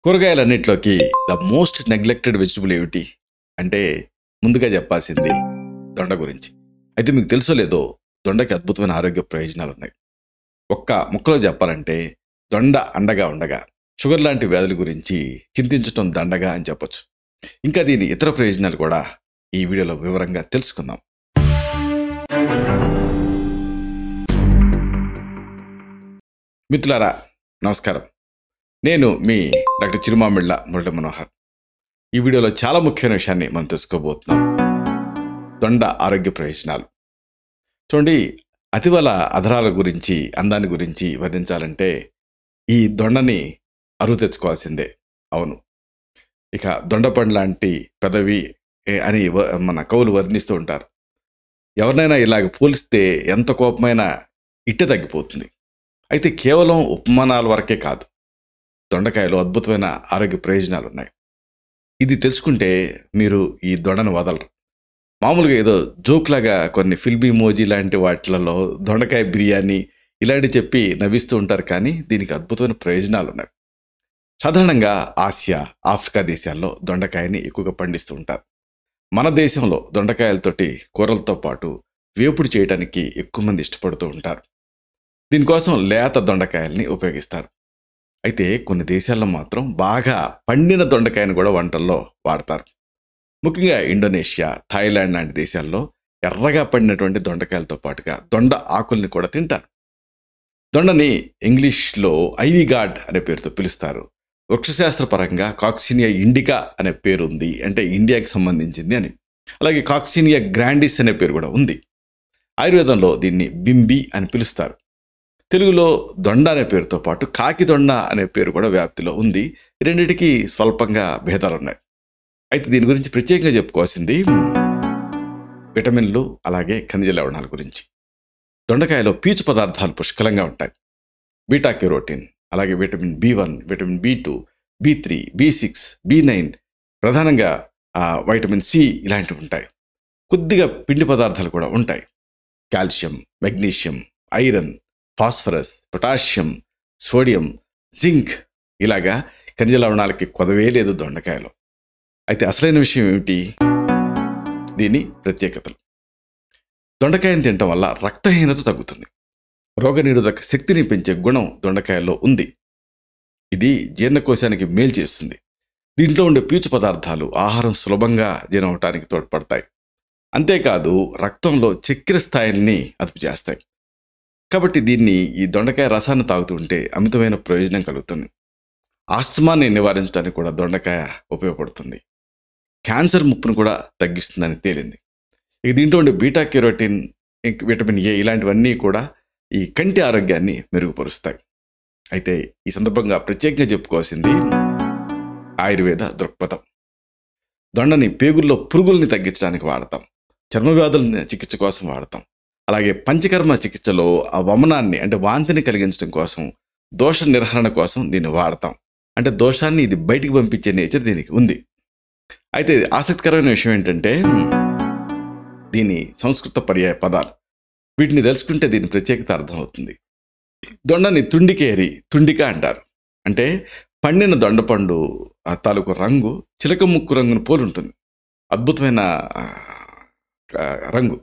కూరగాయలన్నిట్లోకి the most neglected vegetable ఏమిటి అంటే ముందుగా చెప్పాల్సింది దొండ గురించి. అయితే మీకు తెలుసో లేదో, దొండకి అద్భుతమైన ఆరోగ్య ప్రయోజనాలు ఉన్నాయి. ఒక్క ముక్కలో చెప్పాలంటే దొండ అండగా ఉండగా షుగర్ లాంటి వ్యాధుల గురించి చింతించడం దండగా అని చెప్పొచ్చు. ఇంకా దీని ఇతర ప్రయోజనాలు కూడా ఈ వీడియోలో వివరంగా తెలుసుకుందాం. మిత్రులారా నమస్కారం, నేను మీ డాక్టర్ చిరుమామిళ్ళ మురళి మనోహర్. ఈ వీడియోలో చాలా ముఖ్యమైన విషయాన్ని మనం తెలుసుకోబోతున్నాం. దొండ ఆరోగ్య ప్రయోజనాలు. చూడండి, అతివల అధరాల గురించి, అందాన్ని గురించి వర్ణించాలంటే ఈ దొండని అరువు తెచ్చుకోవాల్సిందే. అవును, ఇక దొండపండు లాంటి పెదవి అని మన కవులు వర్ణిస్తూ ఉంటారు. ఎవరినైనా ఇలాగ పోలిస్తే ఎంత కోపమైనా ఇట్టే తగ్గిపోతుంది. అయితే కేవలం ఉపమానాల వరకే కాదు, దొండకాయలో అద్భుతమైన ఆరోగ్య ప్రయోజనాలు ఉన్నాయి. ఇది తెలుసుకుంటే మీరు ఈ దొండను వదలరు. మామూలుగా ఏదో జోక్లాగా కొన్ని ఫిల్మీ మోజీ లాంటి వాటిలలో దొండకాయ బిర్యానీ ఇలాంటి చెప్పి నవ్విస్తూ ఉంటారు, కానీ దీనికి అద్భుతమైన ప్రయోజనాలు ఉన్నాయి. సాధారణంగా ఆసియా, ఆఫ్రికా దేశాల్లో దొండకాయని ఎక్కువగా పండిస్తూ ఉంటారు. మన దేశంలో దొండకాయలతోటి కూరలతో పాటు వేపుడు చేయడానికి ఎక్కువ మంది ఇష్టపడుతూ ఉంటారు. దీనికోసం లేత దొండకాయల్ని ఉపయోగిస్తారు. అయితే కొన్ని దేశాల్లో మాత్రం బాగా పండిన దొండకాయను కూడా వంటల్లో వాడతారు. ముఖ్యంగా ఇండోనేషియా, థాయిలాండ్ లాంటి దేశాల్లో ఎర్రగా పండినటువంటి దొండకాయలతో పాటుగా దొండ ఆకుల్ని కూడా తింటారు. దొండని ఇంగ్లీష్లో ఐవీ గార్డ్ అనే పేరుతో పిలుస్తారు. వృక్షశాస్త్రపరంగా కాక్సినియా ఇండికా అనే పేరు ఉంది, అంటే ఇండియాకి సంబంధించింది అని. అలాగే కాక్సినియా గ్రాండిస్ అనే పేరు కూడా ఉంది. ఆయుర్వేదంలో దీన్ని బింబి అని పిలుస్తారు. తెలుగులో దొండ అనే పేరుతో పాటు కాకి దొండ అనే పేరు కూడా వ్యాప్తిలో ఉంది. రెండింటికి స్వల్పంగా భేదాలు ఉన్నాయి. అయితే దీని గురించి ప్రత్యేకంగా చెప్పుకోవాల్సింది విటమిన్లు, అలాగే ఖనిజ లవణాల గురించి. దొండకాయలో పీచు పదార్థాలు పుష్కలంగా ఉంటాయి. బీటా కెరోటిన్, అలాగే vitamin B1, vitamin B2, B3, B6, B9, ప్రధానంగా వైటమిన్ C ఇలాంటివి ఉంటాయి. కొద్దిగా పిండి పదార్థాలు కూడా ఉంటాయి. Calcium, magnesium, iron, phosphorus, potassium, sodium, zinc, ఇలాగా ఖనిజ లవణాలకి కొదవే లేదు దొండకాయలో. అయితే అసలైన విషయం ఏమిటి? దీని ప్రత్యేకతలు. దొండకాయని తినటం వల్ల రక్తహీనత తగ్గుతుంది. రోగనిరోధక శక్తిని పెంచే గుణం దొండకాయల్లో ఉంది. ఇది జీర్ణకోశానికి మేలు చేస్తుంది. దీంట్లో ఉండే పీచు పదార్థాలు ఆహారం సులభంగా జీర్ణం అవటానికి తోడ్పడతాయి. అంతేకాదు రక్తంలో చక్కెర స్థాయిల్ని అదుపు చేస్తాయి. కాబట్టి ఈ దొండకాయ రసాన్ని తాగుతుంటే అమితమైన ప్రయోజనం కలుగుతుంది. ఆస్తమాని నివారించడానికి కూడా దొండకాయ ఉపయోగపడుతుంది. క్యాన్సర్ ముప్పును కూడా తగ్గిస్తుందని తేలింది. ఇక దీంట్లో ఉండే బీటా కెరోటిన్, విటమిన్ A ఇలాంటివన్నీ కూడా ఈ కంటి ఆరోగ్యాన్ని మెరుగుపరుస్తాయి. అయితే ఈ సందర్భంగా ప్రత్యేకంగా చెప్పుకోవాల్సింది ఆయుర్వేద దృక్పథం. దొండని పేగుల్లో పురుగుల్ని తగ్గించడానికి వాడతాం. చర్మ వ్యాధుల చికిత్స కోసం వాడతాం. అలాగే పంచకర్మ చికిత్సలో ఆ వమనాన్ని, అంటే వాంతిని కలిగించడం కోసం, దోష నిర్వహణ కోసం దీన్ని వాడతాం. అంటే దోషాన్ని ఇది బయటికి పంపించే నేచర్ దీనికి ఉంది. అయితే ఆసక్తికరమైన విషయం ఏంటంటే దీని సంస్కృత పర్యాయ పదాలు. వీటిని తెలుసుకుంటే దీని ప్రత్యేకత అర్థమవుతుంది. దొండని తుండికేరి, తుండిక అంటారు. అంటే పండిన దొండపండు ఆ తాలూకు రంగు చిలక ముక్కు రంగును పోలి ఉంటుంది. అద్భుతమైన రంగు.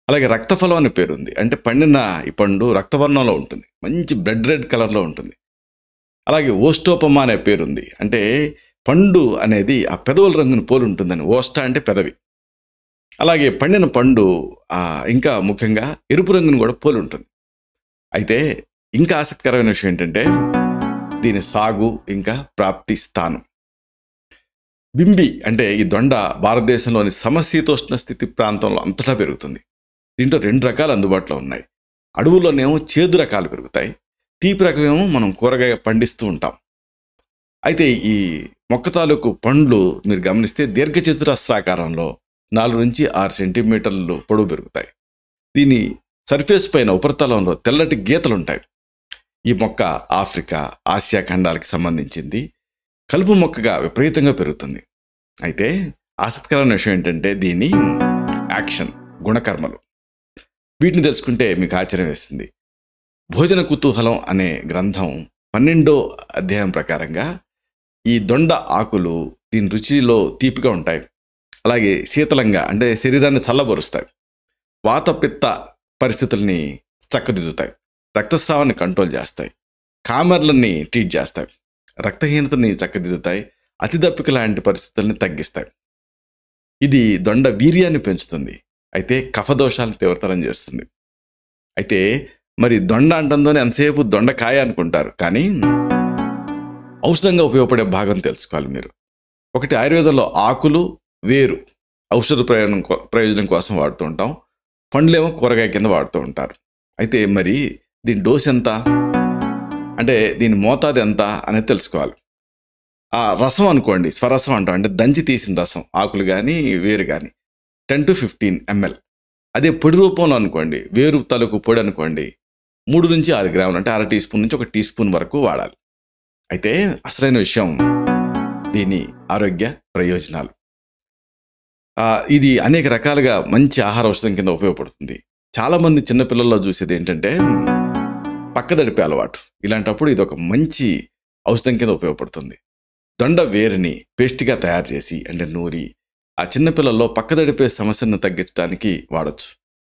అలాగే రక్తఫలం అనే పేరు ఉంది. అంటే పండిన ఈ పండు రక్తవర్ణంలో ఉంటుంది, మంచి బ్లడ్ రెడ్ కలర్లో ఉంటుంది. అలాగే ఓస్టోపమా అనే పేరు ఉంది. అంటే పండు అనేది ఆ పెదవుల రంగును పోలి ఉంటుందని. ఓస్టా అంటే పెదవి. అలాగే పండిన పండు ఇంకా ముఖ్యంగా ఎరుపు రంగును కూడా పోలి ఉంటుంది. అయితే ఇంకా ఆసక్తికరమైన విషయం ఏంటంటే దీని సాగు ఇంకా ప్రాప్తి స్థానం. బింబి అంటే ఈ దొండ భారతదేశంలోని సమశీతోష్ణ స్థితి ప్రాంతంలో అంతటా పెరుగుతుంది. దీంట్లో 2 రకాలు అందుబాటులో ఉన్నాయి. అడవుల్లోనేమో చేదు రకాలు పెరుగుతాయి, తీపి రకమేమో మనం కూరగాయ పండిస్తూ ఉంటాం. అయితే ఈ మొక్క తాలూకు పండ్లు మీరు గమనిస్తే దీర్ఘచతురస్రాకారంలో 4 నుంచి 6 సెంటీమీటర్లు పొడవు పెరుగుతాయి. దీని సర్ఫేస్ పైన ఉపరితలంలో తెల్లటి గీతలు ఉంటాయి. ఈ మొక్క ఆఫ్రికా, ఆసియా ఖండాలకి సంబంధించింది. కలుపు మొక్కగా విపరీతంగా పెరుగుతుంది. అయితే ఆసక్తికరమైన విషయం ఏంటంటే దీని యాక్షన్, గుణకర్మలు. వీటిని తెలుసుకుంటే మీకు ఆశ్చర్యం వేస్తుంది. భోజన కుతూహలం అనే గ్రంథం 12వ అధ్యాయం ప్రకారంగా ఈ దొండ ఆకులు దీని రుచిలో తీపిగా ఉంటాయి. అలాగే శీతలంగా అంటే శరీరాన్ని చల్లబరుస్తాయి. వాతపిత్త పరిస్థితుల్ని చక్కదిద్దుతాయి. రక్తస్రావాన్ని కంట్రోల్ చేస్తాయి. కామెర్లని ట్రీట్ చేస్తాయి. రక్తహీనతని చక్కదిద్దుతాయి. అతిదప్పిక లాంటి పరిస్థితుల్ని తగ్గిస్తాయి. ఇది దొండ వీర్యాన్ని పెంచుతుంది. అయితే కఫదోషాలను తీవ్రతరం చేస్తుంది. అయితే మరి దొండ అంటుందోనే ఎంతసేపు దొండకాయ అనుకుంటారు, కానీ ఔషధంగా ఉపయోగపడే భాగం తెలుసుకోవాలి మీరు. ఒకటి, ఆయుర్వేదంలో ఆకులు, వేరు ఔషధ ప్రయోజనం కోసం వాడుతూ ఉంటాం. పండ్లేమో కూరగాయ కింద వాడుతూ ఉంటారు. అయితే మరి దీని డోస్ ఎంత, అంటే దీని మోతాదు ఎంత అనేది తెలుసుకోవాలి. ఆ రసం అనుకోండి, స్వరసం అంటాం, అంటే దంచి తీసిన రసం, ఆకులు కానీ వేరు కానీ 10 to 15 ml. అదే పొడి రూపంలో అనుకోండి, వేరు తలకు పొడి అనుకోండి, 3 నుంచి 6 గ్రాములు, అంటే 1/2 టీ స్పూన్ నుంచి 1 టీ స్పూన్ వరకు వాడాలి. అయితే అసలైన విషయం దీని ఆరోగ్య ప్రయోజనాలు. ఇది అనేక రకాలుగా మంచి ఆహార ఔషధం కింద ఉపయోగపడుతుంది. చాలామంది చిన్నపిల్లల్లో చూసేది ఏంటంటే పక్కదడిపే అలవాటు. ఇలాంటప్పుడు ఇది ఒక మంచి ఔషధం కింద ఉపయోగపడుతుంది. దొండ వేరుని పేస్ట్గా తయారు చేసి అంటే నూరి ఆ చిన్నపిల్లల్లో పక్కదడిపే సమస్యను తగ్గించడానికి వాడచ్చు.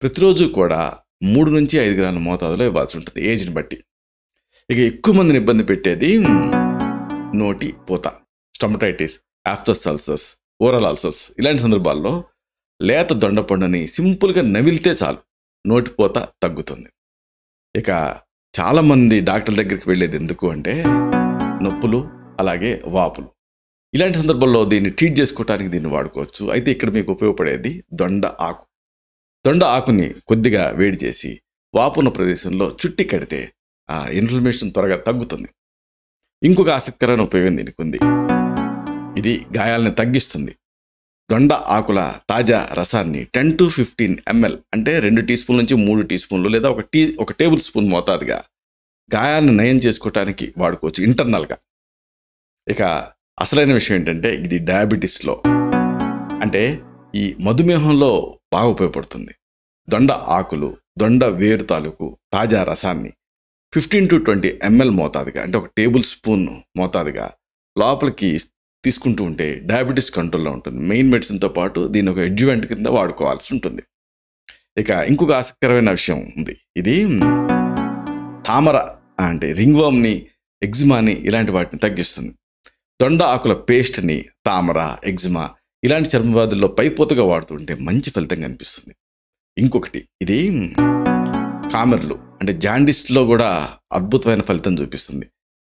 ప్రతిరోజు కూడా 3 నుంచి 5 గ్రాముల మోతాదులో ఇవ్వాల్సి ఉంటుంది ఏజ్ని బట్టి. ఇక ఎక్కువ మందిని ఇబ్బంది పెట్టేది నోటి పూత, స్టమటైటిస్, ఆఫ్థస్ అల్సర్స్, ఓరల్ అల్సర్స్. ఇలాంటి సందర్భాల్లో లేత దొండ పండుని సింపుల్గా నమిలితే చాలు, నోటిపోత తగ్గుతుంది. ఇక చాలామంది డాక్టర్ల దగ్గరికి వెళ్ళేది ఎందుకు అంటే నొప్పులు, అలాగే వాపులు. ఇలాంటి సందర్భాల్లో దీన్ని ట్రీట్ చేసుకోవడానికి దీన్ని వాడుకోవచ్చు. అయితే ఇక్కడ మీకు ఉపయోగపడేది దొండ ఆకు. దొండ ఆకుని కొద్దిగా వేడి చేసి వాపున్న ప్రదేశంలో చుట్టి కడితే ఆ ఇన్ఫ్లమేషన్ త్వరగా తగ్గుతుంది. ఇంకొక ఆసక్తికరమైన ఉపయోగం దీనికి ఉంది. ఇది గాయాలను తగ్గిస్తుంది. దొండ ఆకుల తాజా రసాన్ని 10 to 15 ml, అంటే 2 టీ స్పూన్ల నుంచి 3 టీ స్పూన్లు లేదా 1 టేబుల్ స్పూన్ మోతాదుగా గాయాలను నయం చేసుకోవడానికి వాడుకోవచ్చు ఇంటర్నల్గా. ఇక అసలైన విషయం ఏంటంటే ఇది డయాబెటీస్లో, అంటే ఈ మధుమేహంలో బాగా ఉపయోగపడుతుంది. దొండ ఆకులు, దొండ వేరు తాలూకు తాజా రసాన్ని 15 to 20 ml మోతాదుగా, అంటే 1 టేబుల్ స్పూన్ మోతాదుగా లోపలికి తీసుకుంటూ ఉంటే డయాబెటీస్ కంట్రోల్లో ఉంటుంది. మెయిన్ మెడిసిన్తో పాటు దీన్ని ఒక అడ్జువెంట్ కింద వాడుకోవాల్సి ఉంటుంది. ఇక ఇంకొక ఆసక్తికరమైన విషయం ఉంది. ఇది తామర అంటే రింగ్వర్మ్ని, ఎగ్జిమాని ఇలాంటి వాటిని తగ్గిస్తుంది. దొండ ఆకుల పేస్ట్ని తామర, ఎగ్జిమా ఇలాంటి చర్మవ్యాధుల్లో పైపోతగా వాడుతుంటే మంచి ఫలితం కనిపిస్తుంది. ఇంకొకటి, ఇది కామెర్లు అంటే జాండిస్లో కూడా అద్భుతమైన ఫలితం చూపిస్తుంది.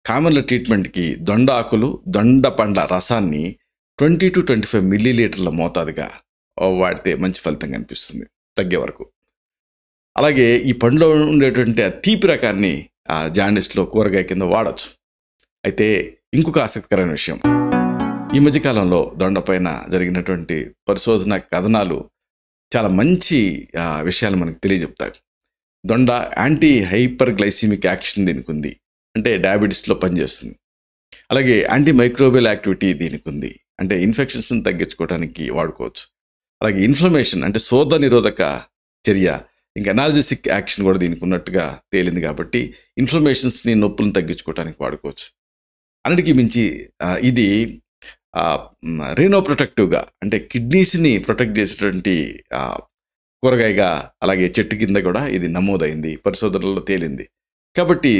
కామెర్ల ట్రీట్మెంట్కి దొండ ఆకులు, దొండ పండ్ల రసాన్ని 20 to 25 మిల్లీలీటర్ల మోతాదుగా వాడితే మంచి ఫలితం కనిపిస్తుంది తగ్గే వరకు. అలాగే ఈ పండులో ఉండేటువంటి ఆ తీపి రకాన్ని ఆ జాండిస్లో కూరగాయ కింద వాడచ్చు. అయితే ఇంకొక ఆసక్తికరమైన విషయం, ఈ మధ్యకాలంలో దొండ పైన జరిగినటువంటి పరిశోధన కథనాలు చాలా మంచి విషయాలు మనకు తెలియజెప్తాయి. దొండ యాంటీ హైపర్ గ్లైసిమిక్ యాక్షన్ దీనికి ఉంది, అంటే డయాబెటీస్లో పనిచేస్తుంది. అలాగే యాంటీ మైక్రోబియల్ యాక్టివిటీ దీనికి ఉంది, అంటే ఇన్ఫెక్షన్స్ని తగ్గించుకోవడానికి వాడుకోవచ్చు. అలాగే ఇన్ఫ్లమేషన్ అంటే శోధ నిరోధక చర్య, ఇంకా అనాల్జెసిక్ యాక్షన్ కూడా దీనికి ఉన్నట్టుగా తేలింది. కాబట్టి ఇన్ఫ్లమేషన్స్ని, నొప్పులను తగ్గించుకోవడానికి వాడుకోవచ్చు. అన్నిటికీ మించి ఇది రీనోప్రొటెక్టివ్గా, అంటే కిడ్నీస్ని ప్రొటెక్ట్ చేసేటువంటి కూరగాయగా, అలాగే చెట్టు కింద కూడా ఇది నమోదైంది, పరిశోధనలో తేలింది. కాబట్టి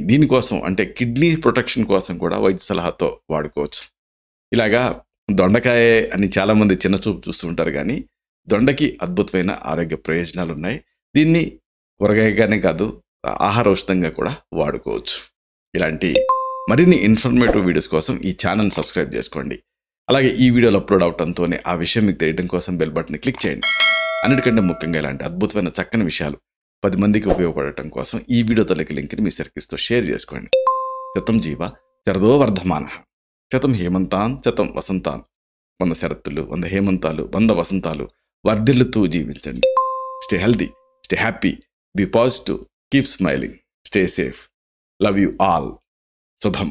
దీనికోసం అంటే కిడ్నీ ప్రొటెక్షన్ కోసం కూడా వైద్య సలహాతో వాడుకోవచ్చు. ఇలాగా దొండకాయ అని చాలామంది చిన్న చూపు చూస్తూ ఉంటారు, కానీ దొండకి అద్భుతమైన ఆరోగ్య ప్రయోజనాలు ఉన్నాయి. దీన్ని కూరగాయగానే కాదు, ఆహార ఔషధంగా కూడా వాడుకోవచ్చు. ఇలాంటి మరిన్ని ఇన్ఫర్మేటివ్ వీడియోస్ కోసం ఈ ఛానల్ని సబ్స్క్రైబ్ చేసుకోండి. అలాగే ఈ వీడియోలో అప్లోడ్ అవడంతోనే ఆ విషయం మీకు తెలియడం కోసం బెల్ బటన్ని క్లిక్ చేయండి. అన్నిటికంటే ముఖ్యంగా ఇలాంటి అద్భుతమైన చక్కని విషయాలు 10 మందికి ఉపయోగపడటం కోసం ఈ వీడియో తల్లికి లింక్ని మీ సర్కిల్స్తో షేర్ చేసుకోండి. శతం జీవ శరదో వర్ధమానః, శతం హేమంతాన్ శతం వసంతాన్. 100 శరత్తులు, 100 హేమంతాలు, 100 వసంతాలు వర్ధిల్లుతూ జీవించండి. Stay healthy, stay happy, be positive, keep smiling, stay safe. Love you all. శుభం.